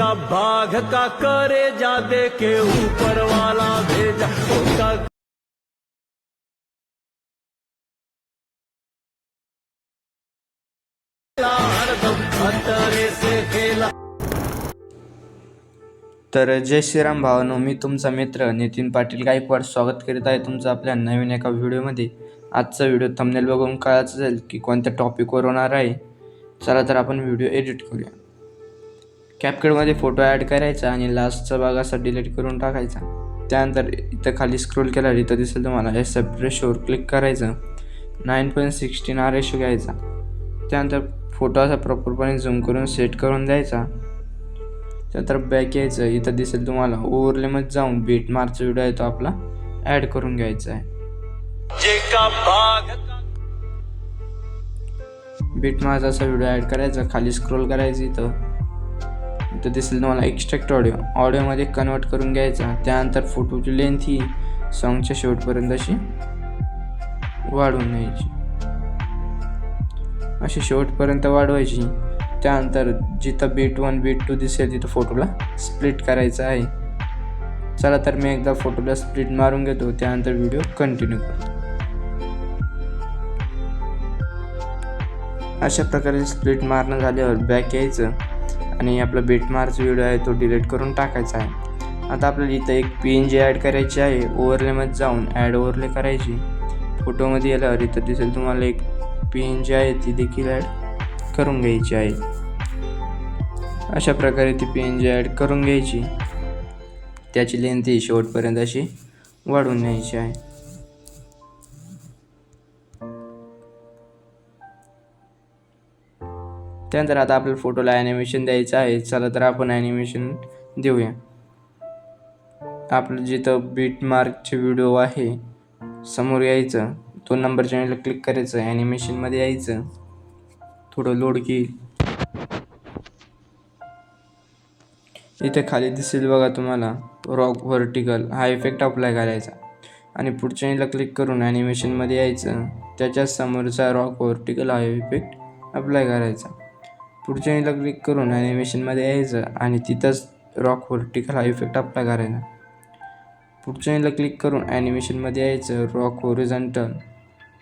का बाघ का करे जा दे के ऊपर वाला भेजा उसका हरदम खतरे से खेला। तर जय श्रीराम भावांनो, मी तुमचा मित्र नितीन पाटील गायकवाड स्वागत करीत आहे तुमचं आपल्या नवीन एका व्हिडिओमध्ये। आजचा व्हिडिओ थंबनेल बघून कळायचं जाईल की कोणत्या टॉपिकवर होणार आहे। चला तर आपण व्हिडिओ एडिट करूया। कॅपकटमध्ये फोटो ॲड करायचा आणि लास्टचा भाग असा डिलीट करून टाकायचा। त्यानंतर इथं खाली स्क्रोल केल्यावर इथं दिसेल तुम्हाला SF रेशोवर क्लिक करायचं, 9.16 रेशो घ्यायचा। त्यानंतर फोटो असा प्रॉपरपणे झूम करून सेट करून द्यायचा। त्यानंतर बॅक यायचं, इथं दिसेल तुम्हाला ओव्हरलेमध्ये जाऊन बीट मार्कचा व्हिडिओ आहे तो आपला ॲड करून घ्यायचा आहे। बीट मार्कचा असा व्हिडिओ ॲड करायचा, खाली स्क्रोल करायचं, इथं दिसेल तुम्हाला एक्स्ट्रॅक्ट ऑडिओमध्ये कन्वर्ट करून घ्यायचा। त्यानंतर फोटोची लेंथ ही सॉंगच्या शेवटपर्यंत अशी वाढवून न्यायची, अशी शेवटपर्यंत वाढवायची। त्यानंतर जिथं बीट 1 बीट 2 दिसेल तिथं फोटोला स्प्लिट करायचं आहे। चला तर मी एकदा फोटोला स्प्लिट मारून घेतो, त्यानंतर व्हिडिओ कंटिन्यू करतो। अशा प्रकारे स्प्लिट मारणं झाल्यावर बॅक यायचं आणि आपला बीट मार्कचा व्हिडिओ आहे तो डिलीट करून टाकायचा आहे। आता आपल्याला इथं एक PNG ॲड करायची आहे, ओव्हरलेमध्ये जाऊन ॲड ओव्हरले करायची। फोटोमध्ये गेल्यावर इथं दिसेल तुम्हाला एक PNG आहे ती देखील ॲड करून घ्यायची आहे। अशा प्रकारे ती PNG ॲड करून घ्यायची, त्याची लेंथ ही शेवटपर्यंत अशी वाढवून न्यायची आहे। त्यानंतर आता आपल्या फोटोला ॲनिमेशन द्यायचं आहे। चला तर आपण ॲनिमेशन देऊया। आपलं जिथं बीट मार्कचे व्हिडिओ आहे समोर यायचं, 2 नंबर चॅनलला क्लिक करायचं, ॲनिमेशनमध्ये यायचं, थोडं लोड घेईल। इथे खाली दिसेल बघा तुम्हाला रॉक व्हर्टिकल हा इफेक्ट अप्लाय करायचा आणि पुढच्या चॅनलला क्लिक करून ॲनिमेशनमध्ये यायचं, त्याच्या समोरचा रॉक व्हर्टिकल हा इफेक्ट अप्लाय करायचा। पुढच्या चॅनलला क्लिक करून ॲनिमेशनमध्ये यायचं आणि तिथंच रॉक व्हर्टिकल हा इफेक्ट अप्लाय करायचा। पुढच्या चॅनलला क्लिक करून ॲनिमेशनमध्ये यायचं, रॉक हॉरिझॉन्टल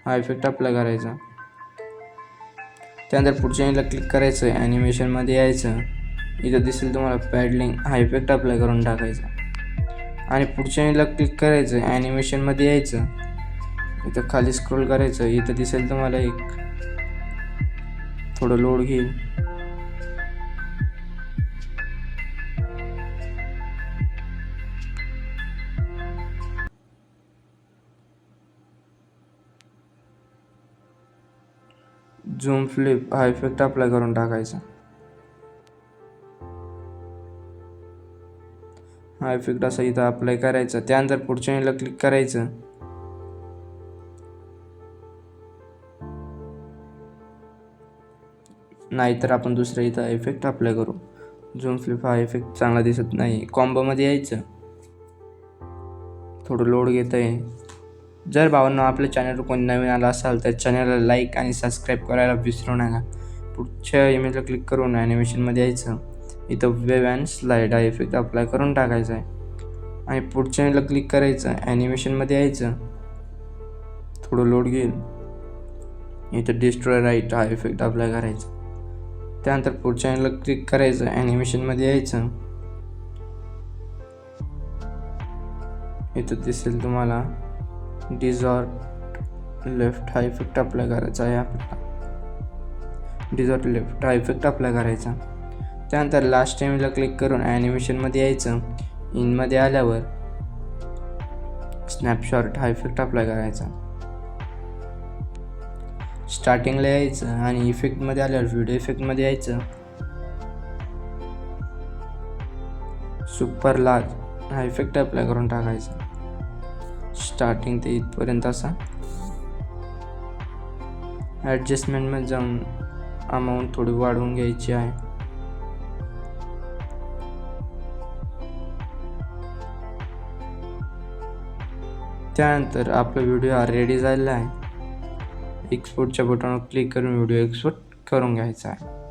हा इफेक्ट अप्लाय करायचा। त्यानंतर पुढच्या चॅनलला क्लिक करायचं, ॲनिमेशनमध्ये यायचं, इथं दिसेल तुम्हाला पॅडलिंग हा इफेक्ट अप्लाय करून टाकायचा आणि पुढच्या चॅनलला क्लिक करायचं, ॲनिमेशनमध्ये यायचं, इथं खाली स्क्रोल करायचं, इथं दिसेल तुम्हाला एक थोडं लोड घेईल। झूम फ्लिप हा इफेक्ट अप्लाय करून टाकायचा। हा इफेक्ट असा इथं अप्लाय करायचा। त्यानंतर पुढच्या चॅनलला क्लिक करायचं, नाहीतर आपण दुसऱ्या इथं इफेक्ट अप्लाय करू। झूम फ्लिप हा इफेक्ट चांगला दिसत नाही, कॉम्बोमध्ये यायचं, थोडं लोड घेत आहे। जर भावांनो आपल्या चॅनलवर कोणी नवीन आला असाल तर चॅनलला लाईक आणि सबस्क्राईब करायला विसरू नका। पुढच्या इमेजला क्लिक करून ॲनिमेशनमध्ये यायचं, इथं वेव्ह अँड स्लाईड हा इफेक्ट अप्लाय करून टाकायचा आहे आणि पुढच्या चॅनलला क्लिक करायचं, ॲनिमेशनमध्ये यायचं, थोडं लोड घेईल, इथं डिस्ट्रॉय राईट हा इफेक्ट अप्लाय करायचा। त्यानंतर पुढच्या चॅनलला क्लिक करायचं, ॲनिमेशनमध्ये यायचं, इथं दिसेल तुम्हाला डिझॉर्ट लेफ्ट हा इफेक्ट अप्लाय करायचा आहे आपल्याला, डिझॉर्ट लेफ्ट हा इफेक्ट अप्लाय करायचा। त्यानंतर लास्ट टाइमला क्लिक करून ॲनिमेशनमध्ये यायचं, इनमध्ये आल्यावर स्नॅपशॉट हा इफेक्ट अप्लाय करायचा। स्टार्टिंगला यायचं आणि इफेक्टमध्ये आल्यावर व्हिडिओ इफेक्टमध्ये यायचं, सुपर लार्ज हा इफेक्ट अप्लाय करून टाकायचा, स्टार्टिंग ते इथपर्यंत असा। ॲडजस्टमेंटमध्ये जाऊन अमाऊंट थोडी वाढवून घ्यायची आहे। त्यानंतर आपला व्हिडिओ हा रेडी झालेला आहे। एक्सपोर्टच्या बटनवर क्लिक करून व्हिडिओ एक्सपोर्ट करून घ्यायचा आहे।